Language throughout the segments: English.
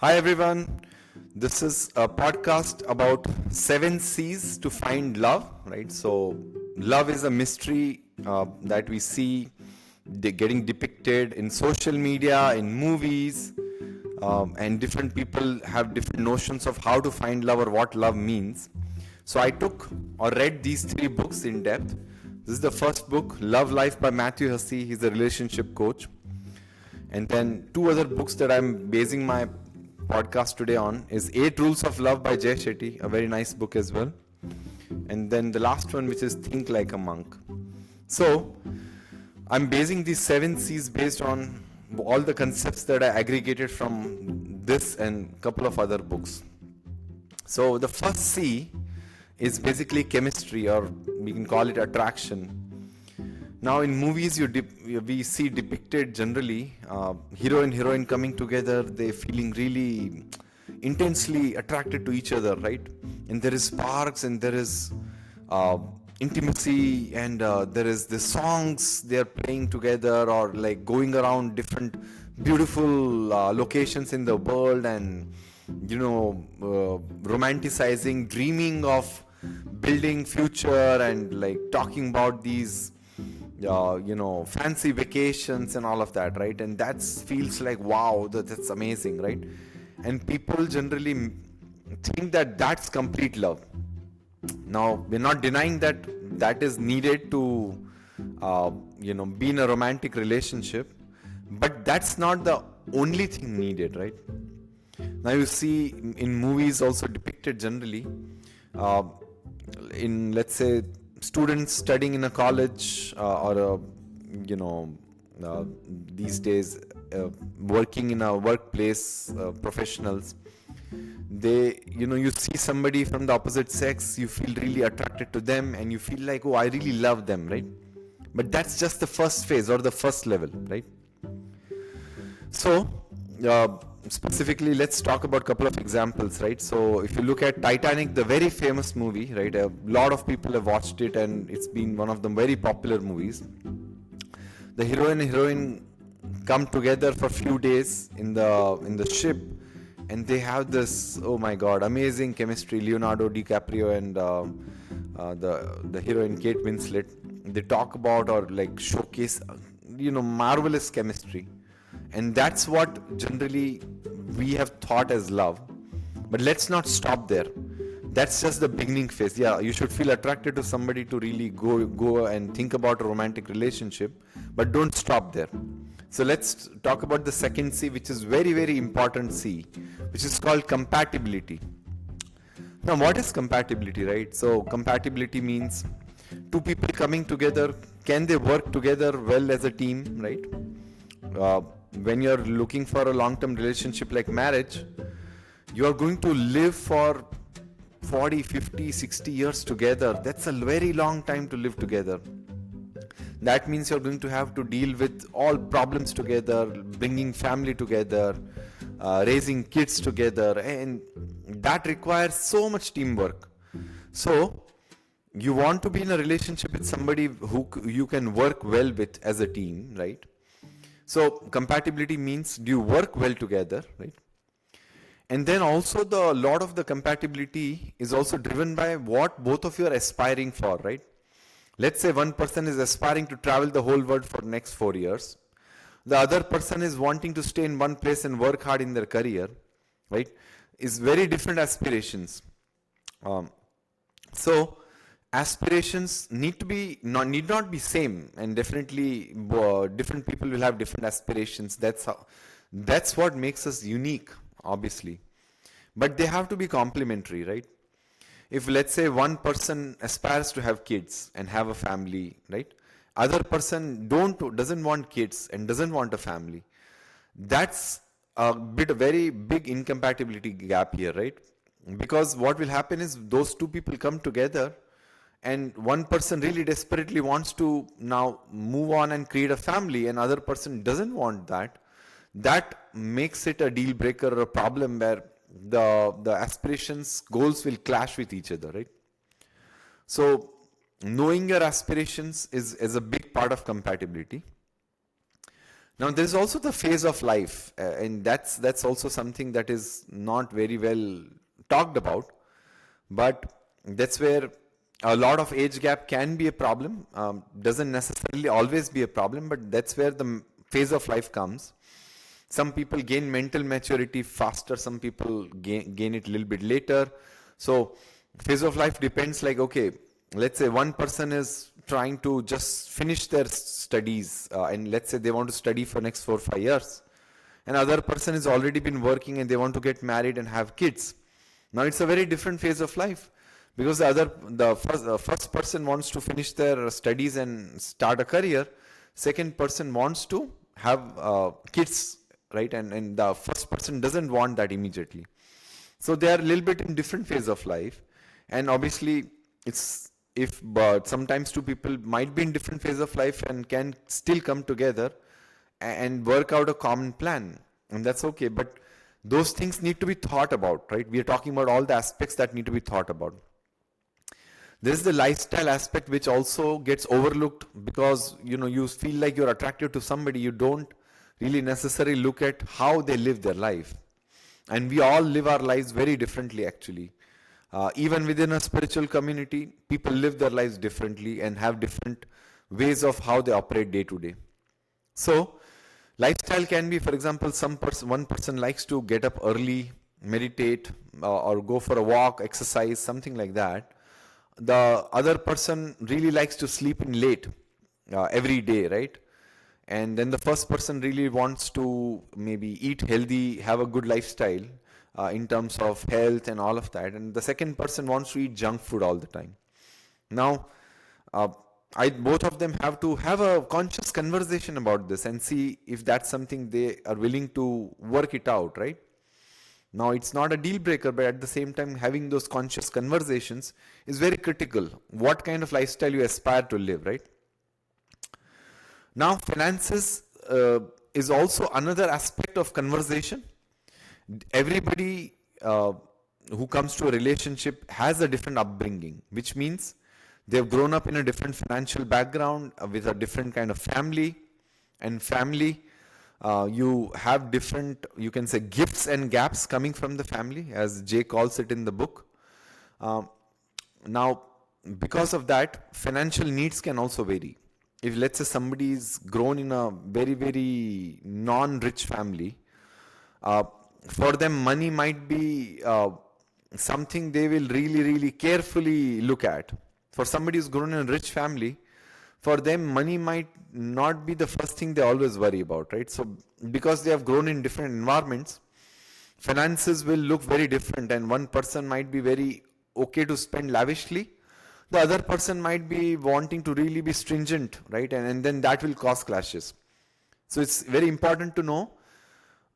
Hi everyone. This is a podcast about 7 C's to find love, right? So, love is a mystery that we see getting depicted in social media, in movies, and different people have different notions of how to find love or what love means. So, I took or read these three books in depth. This is the first book, Love Life by Matthew Hussey. He's a relationship coach. And then two other books that I'm basing my podcast today on is Eight Rules of Love by Shetty, a very nice book as well. And then the last one, which is Think Like a Monk. So I'm basing these 7 C's based on all the concepts that I aggregated from this and a couple of other books. So the first C is basically chemistry, or we can call it attraction. Now in movies we see depicted generally hero and heroine coming together, they feeling really intensely attracted to each other, right? And there is sparks and there is intimacy and there is the songs they are playing together, or like going around different beautiful locations in the world and romanticizing, dreaming of building future and like talking about these fancy vacations and all of that, right? And that feels like, wow, that's amazing, right? And people generally think that that's complete love. Now, we're not denying that that is needed to, be in a romantic relationship, but that's not the only thing needed, right? Now, you see in movies also depicted generally, in let's say students studying in a college these days working in a workplace, professionals, they you see somebody from the opposite sex, you feel really attracted to them and you feel like, oh, I really love them, right? But that's just the first phase or the first level, right? So specifically, let's talk about a couple of examples, right? So if you look at Titanic, the very famous movie, right? A lot of people have watched it and it's been one of the very popular movies. The hero and heroine come together for a few days in the ship, and they have this, oh my god, amazing chemistry. Leonardo DiCaprio and the heroine Kate Winslet, they talk about or like showcase marvelous chemistry. And that's what generally we have thought as love. But let's not stop there. That's just the beginning phase. Yeah, you should feel attracted to somebody to really go and think about a romantic relationship, but don't stop there. So let's talk about the second C, which is very, very important C, which is called compatibility. Now, what is compatibility, right? So compatibility means two people coming together. Can they work together well as a team, right? When you're looking for a long-term relationship like marriage, you are going to live for 40, 50, 60 years together. That's a very long time to live together. That means you're going to have to deal with all problems together, bringing family together, raising kids together, and that requires so much teamwork. So you want to be in a relationship with somebody who you can work well with as a team, right? So compatibility means, do you work well together, right? And then also a lot of the compatibility is also driven by what both of you are aspiring for, right? Let's say one person is aspiring to travel the whole world for the next 4 years. The other person is wanting to stay in one place and work hard in their career, right? Is very different aspirations. So aspirations need not be same, and definitely different people will have different aspirations. That's what makes us unique, obviously. But they have to be complementary, right? If let's say one person aspires to have kids and have a family, right? Other person doesn't want kids and doesn't want a family. That's a very big incompatibility gap here, right? Because what will happen is those two people come together and one person really desperately wants to now move on and create a family, and other person doesn't want that. That makes it a deal breaker or a problem where the aspirations, goals will clash with each other, right? So knowing your aspirations is a big part of compatibility. Now there is also the phase of life, and that's also something that is not very well talked about. But that's where a lot of age gap can be a problem. Doesn't necessarily always be a problem, but that's where the phase of life comes. Some people gain mental maturity faster, some people gain it a little bit later. So phase of life depends, like, okay, let's say one person is trying to just finish their studies, and let's say they want to study for next 4 or 5 years. Another person has already been working and they want to get married and have kids. Now it's a very different phase of life, because the first person wants to finish their studies and start a career. Second person wants to have kids, right? And the first person doesn't want that immediately. So they are a little bit in different phase of life, and obviously it's if but sometimes two people might be in different phase of life and can still come together and work out a common plan, and that's okay. But those things need to be thought about, right? We are talking about all the aspects that need to be thought about. There is the lifestyle aspect, which also gets overlooked, because you feel like you're attracted to somebody, you don't really necessarily look at how they live their life. And we all live our lives very differently, actually. Even within a spiritual community, people live their lives differently and have different ways of how they operate day to day. So lifestyle can be, for example, one person likes to get up early, meditate, or go for a walk, exercise, something like that. The other person really likes to sleep in late every day, right? And then the first person really wants to maybe eat healthy, have a good lifestyle in terms of health and all of that. And the second person wants to eat junk food all the time. Now, both of them have to have a conscious conversation about this and see if that's something they are willing to work it out, right? Now, it's not a deal breaker, but at the same time, having those conscious conversations is very critical. What kind of lifestyle you aspire to live, right? Now, finances is also another aspect of conversation. Everybody who comes to a relationship has a different upbringing, which means they've grown up in a different financial background with a different kind of family. And family, you have different, you can say, gifts and gaps coming from the family, as Jay calls it in the book. Now, because of that, financial needs can also vary. If, let's say, somebody is grown in a very, very non-rich family, for them money might be something they will really, really carefully look at. For somebody who's grown in a rich family, for them money might not be the first thing they always worry about, right? So because they have grown in different environments, finances will look very different, and one person might be very okay to spend lavishly, the other person might be wanting to really be stringent, right? And then that will cause clashes. So it's very important to know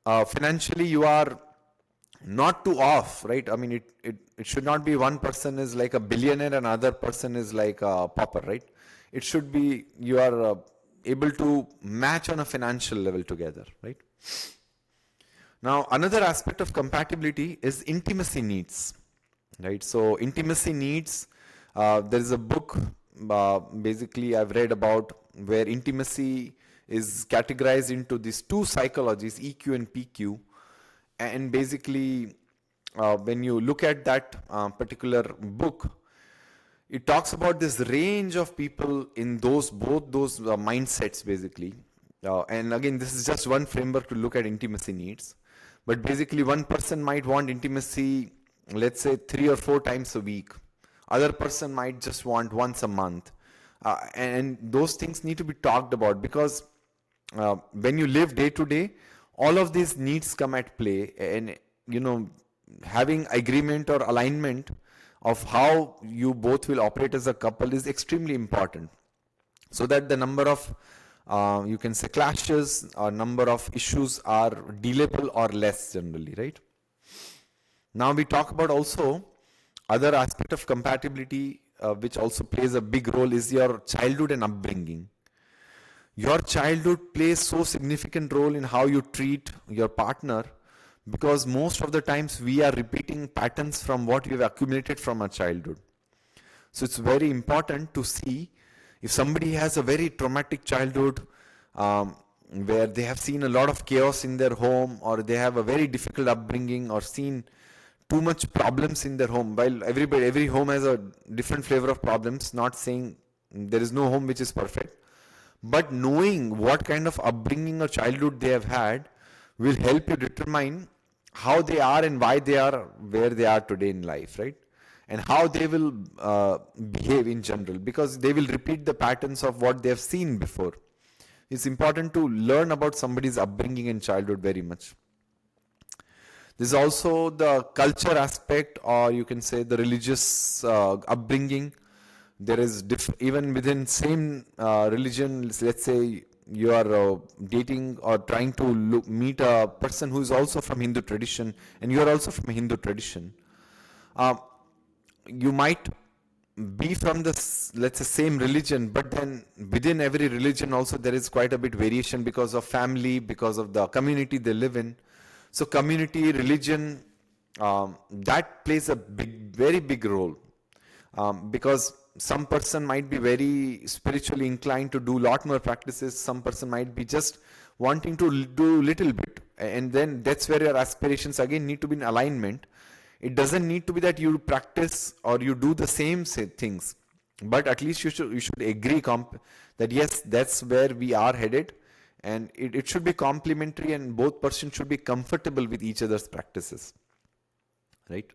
financially you are not too off, right? I mean, it should not be one person is like a billionaire and another person is like a pauper, right? It should be you are able to match on a financial level together, right? Now, another aspect of compatibility is intimacy needs, right? So intimacy needs, there is a book basically I've read about where intimacy is categorized into these two psychologies, EQ and PQ. And basically, when you look at that particular book, it talks about this range of people in both those mindsets, basically. And again, this is just one framework to look at intimacy needs. But basically, one person might want intimacy, let's say, 3 or 4 times a week. Other person might just want once a month. And those things need to be talked about, because when you live day to day, all of these needs come at play, and having agreement or alignment of how you both will operate as a couple is extremely important, so that the number of you can say clashes or number of issues are dealable or less generally, right? Now we talk about also other aspect of compatibility which also plays a big role is your childhood and upbringing. Your childhood plays so significant role in how you treat your partner, because most of the times we are repeating patterns from what we have accumulated from our childhood. So it's very important to see if somebody has a very traumatic childhood, where they have seen a lot of chaos in their home, or they have a very difficult upbringing, or seen too much problems in their home. While every home has a different flavor of problems, not saying there is no home which is perfect, but knowing what kind of upbringing or childhood they have had will help you determine how they are and why they are where they are today in life, right? And how they will behave in general, because they will repeat the patterns of what they have seen before. It's important to learn about somebody's upbringing and childhood very much. There's also the culture aspect, or you can say the religious upbringing. There is even within same religion, let's say you are dating or trying to meet a person who is also from Hindu tradition, and you are also from Hindu tradition. You might be from the, let's say, same religion, but then within every religion also there is quite a bit variation because of family, because of the community they live in. So community, religion, that plays a very big role, because some person might be very spiritually inclined to do a lot more practices. Some person might be just wanting to do little bit, and then that's where your aspirations again need to be in alignment. It doesn't need to be that you practice or you do the same things, but at least you should agree that yes, that's where we are headed, and it should be complementary, and both persons should be comfortable with each other's practices, right?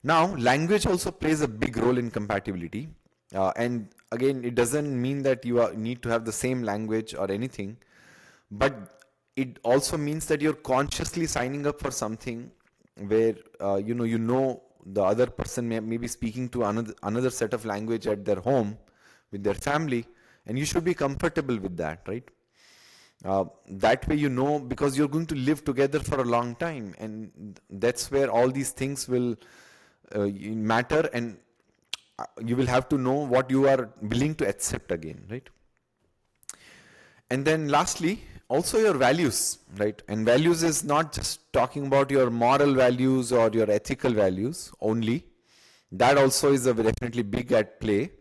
Now, language also plays a big role in compatibility, and again, it doesn't mean that you need to have the same language or anything, but it also means that you're consciously signing up for something where you know the other person may be speaking to another set of language at their home with their family, and you should be comfortable with that, right? That way, because you're going to live together for a long time, and that's where all these things will matter, and you will have to know what you are willing to accept again, right? And then lastly, also your values, right? And values is not just talking about your moral values or your ethical values only. That also is definitely big at play.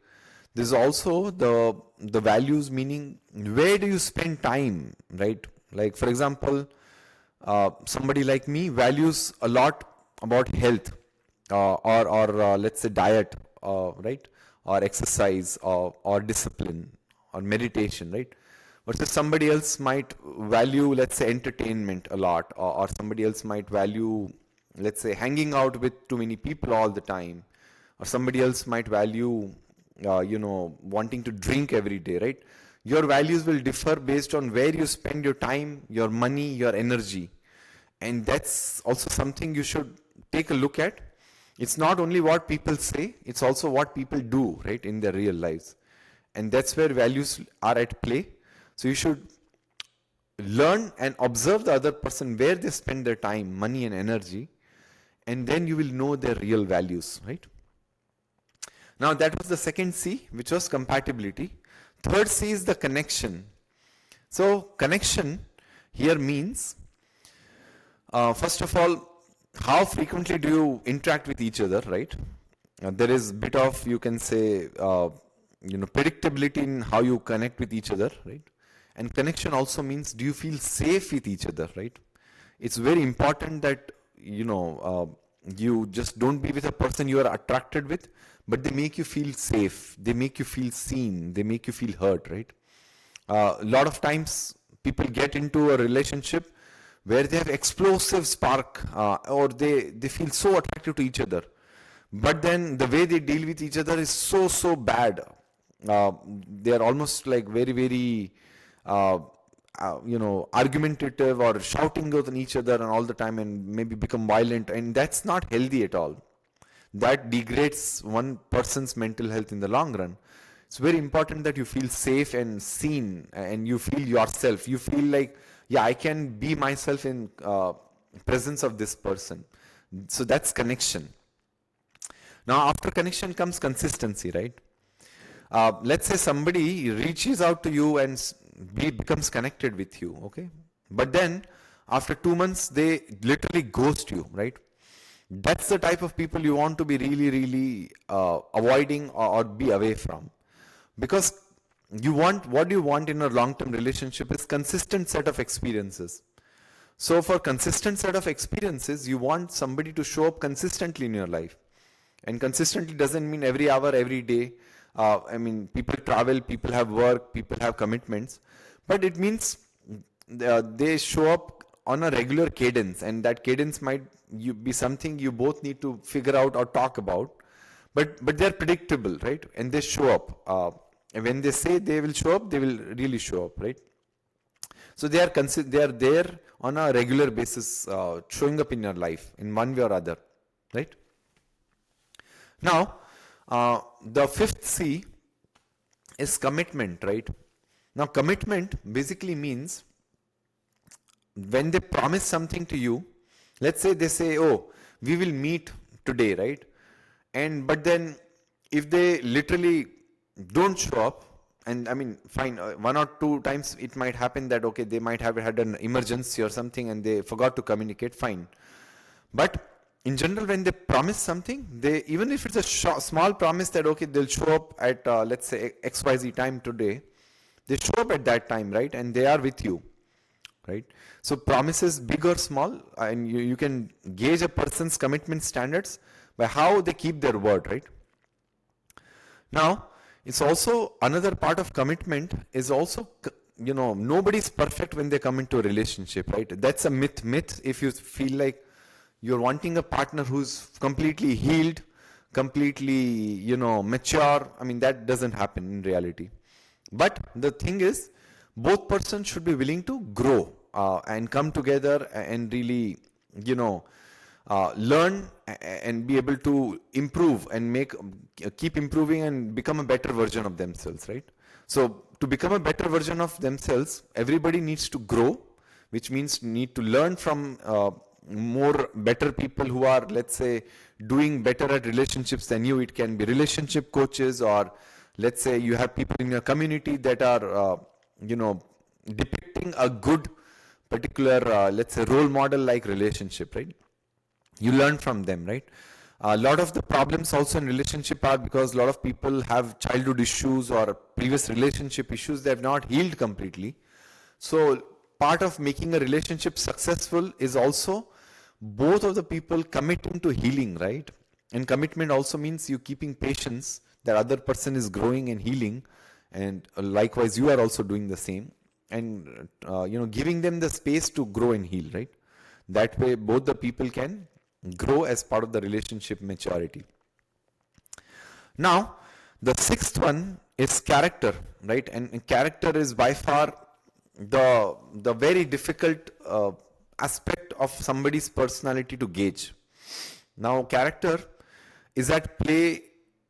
There's also the values, meaning where do you spend time, right? Like for example, somebody like me values a lot about health, or let's say diet, right? Or exercise, or discipline, or meditation, right? Versus somebody else might value, let's say, entertainment a lot, or somebody else might value, let's say, hanging out with too many people all the time, or somebody else might value, wanting to drink every day, right? Your values will differ based on where you spend your time, your money, your energy. And that's also something you should take a look at. It's not only what people say, it's also what people do, right, in their real lives. And that's where values are at play. So you should learn and observe the other person, where they spend their time, money and energy, and then you will know their real values, right? Now that was the second C, which was compatibility. Third C is the connection. So connection here means, first of all, how frequently do you interact with each other, right? There is a bit of, you can say, predictability in how you connect with each other, right? And connection also means, do you feel safe with each other, right? It's very important that, you just don't be with a person you are attracted with, but they make you feel safe, they make you feel seen, they make you feel heard, right? A lot of times people get into a relationship where they have explosive spark, or they feel so attracted to each other, but then the way they deal with each other is so bad. They are almost like very argumentative, or shouting at each other and all the time, and maybe become violent, and that's not healthy at all. That degrades one person's mental health in the long run. It's very important that you feel safe and seen, and you feel yourself. You feel like, yeah, I can be myself in presence of this person. So that's connection. Now after connection comes consistency, right? Let's say somebody reaches out to you and becomes connected with you, okay? But then after 2 months, they literally ghost you, right? That's the type of people you want to be really avoiding, or be away from. Because what you want in a long-term relationship is consistent set of experiences. So for consistent set of experiences, you want somebody to show up consistently in your life. And consistently doesn't mean every hour, every day. I mean, people travel, people have work, people have commitments. But it means they show up on a regular cadence, and that cadence might be something you both need to figure out or talk about. But they're predictable, right? And they show up. And when they say they will show up, they will really show up, right? So they are there on a regular basis, showing up in your life in one way or other, right? Now, the fifth C is commitment, right? Now, commitment basically means when they promise something to you, let's say they say, oh, we will meet today, right? But then if they literally don't show up, and I mean, fine, one or two times it might happen that, okay, they might have had an emergency or something and they forgot to communicate, fine. But in general, when they promise something, even if it's a small promise that, okay, they'll show up at, let's say, XYZ time today, they show up at that time, right? And they are with you, right? So promises, big or small, and you can gauge a person's commitment standards by how they keep their word, right? Now, it's also another part of commitment is also, nobody's perfect when they come into a relationship, right? That's a myth. If you feel like you're wanting a partner who's completely healed, completely, mature, I mean, that doesn't happen in reality. But the thing is, both persons should be willing to grow and come together and really, learn and be able to improve and keep improving and become a better version of themselves, right? So to become a better version of themselves, everybody needs to grow, which means need to learn from more better people who are, let's say, doing better at relationships than you. It can be relationship coaches, or let's say you have people in your community that are, depicting a good particular, let's say, role model like relationship, right? You learn from them, right? A lot of the problems also in relationship are because a lot of people have childhood issues or previous relationship issues they have not healed completely. So part of making a relationship successful is also both of the people committing to healing, right? And commitment also means you keeping patience that other person is growing and healing, and likewise you are also doing the same, and giving them the space to grow and heal, right? That way both the people can grow as part of the relationship maturity. Now, the sixth one is character, right? And character is by far the very difficult aspect of somebody's personality to gauge. Now, character is at play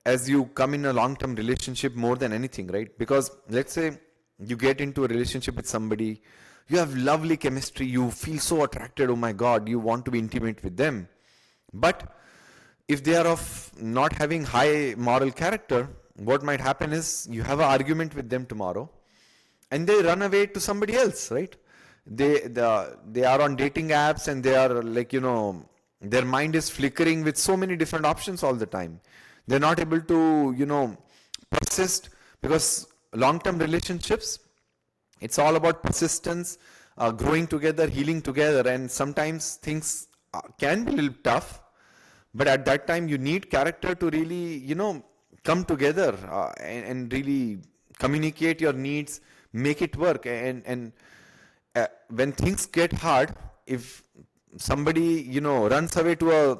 as you come in a long-term relationship more than anything, right? Because let's say you get into a relationship with somebody, you have lovely chemistry, you feel so attracted, oh my God, you want to be intimate with them. But if they are of not having high moral character, what might happen is you have an argument with them tomorrow and they run away to somebody else, right? They are on dating apps and they are like, their mind is flickering with so many different options all the time. They're not able to, persist, because long-term relationships, it's all about persistence, growing together, healing together, and sometimes things can be a little tough, but at that time you need character to really, come together and really communicate your needs, make it work. And when things get hard, if somebody, runs away to a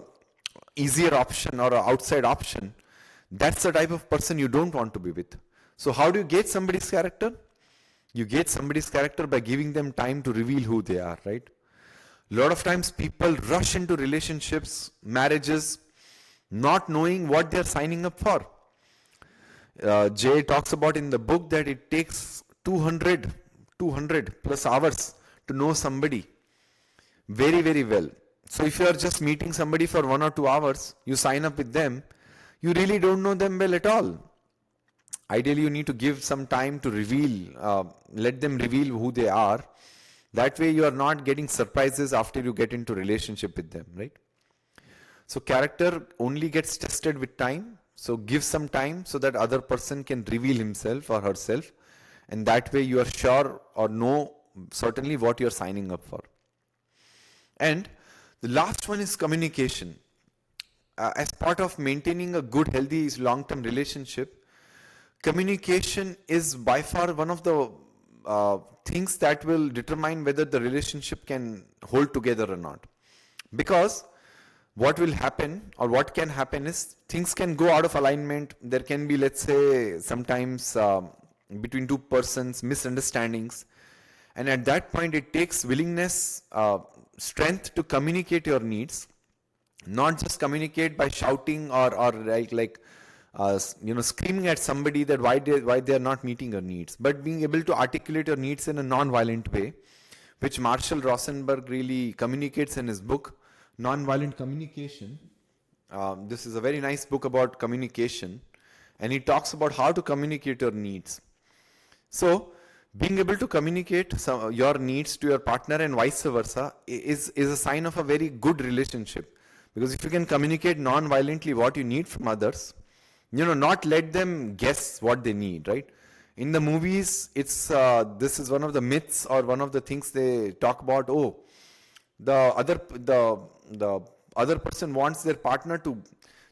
easier option or an outside option, that's the type of person you don't want to be with. So how do you gauge somebody's character? You gauge somebody's character by giving them time to reveal who they are, right? A lot of times people rush into relationships, marriages, not knowing what they're signing up for. Jay talks about in the book that it takes 200 plus hours to know somebody very, very well. So if you are just meeting somebody for 1 or 2 hours, you sign up with them, you really don't know them well at all. Ideally, you need to give some time to reveal, let them reveal who they are. That way you are not getting surprises after you get into relationship with them, right? So character only gets tested with time. So give some time so that other person can reveal himself or herself. and that way you are sure or know certainly what you're signing up for. And the last one is communication. As part of maintaining a good, healthy, long-term relationship, communication is by far one of the things that will determine whether the relationship can hold together or not. Because what will happen or what can happen is things can go out of alignment. There can be, let's say, sometimes between two persons misunderstandings, and at that point it takes willingness, strength to communicate your needs, not just communicate by shouting or screaming at somebody that why they are not meeting your needs, but being able to articulate your needs in a non-violent way, which Marshall Rosenberg really communicates in his book Non-Violent Communication. This is a very nice book about communication, and he talks about how to communicate your needs. So being able to communicate your needs to your partner and vice versa is a sign of a very good relationship. Because if you can communicate non-violently what you need from others, not let them guess what they need, right? In the movies, it's this is one of the myths or one of the things they talk about. Oh, the other person wants their partner to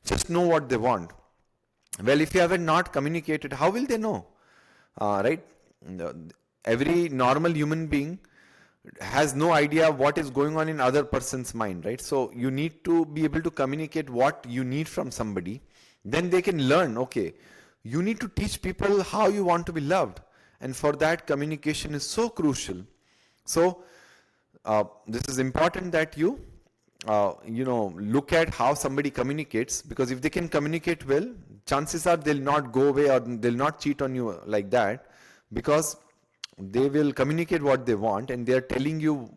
just know what they want. Well, if you haven't not communicated, how will they know? Right? Every normal human being has no idea what is going on in other person's mind, right? So you need to be able to communicate what you need from somebody. Then they can learn, okay, you need to teach people how you want to be loved. And for that, communication is so crucial. So this is important that you look at how somebody communicates, because if they can communicate well, chances are they'll not go away or they'll not cheat on you like that, because they will communicate what they want and they are telling you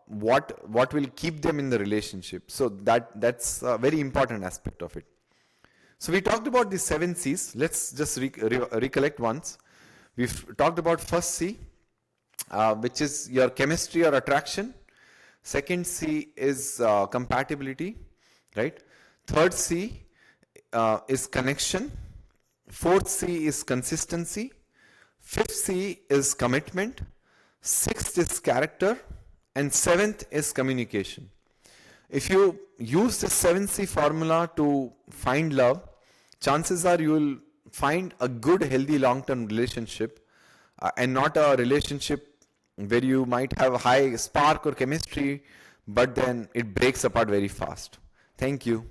what will keep them in the relationship. So that's a very important aspect of it. So we talked about the 7 C's. Let's just recollect once. We've talked about first C, which is your chemistry or attraction. Second C is compatibility, right? Third C is connection. Fourth C is consistency. Fifth C is commitment. Sixth is character. And seventh is communication. If you use the 7C formula to find love, chances are you will find a good, healthy, long-term relationship and not a relationship where you might have a high spark or chemistry, but then it breaks apart very fast. Thank you.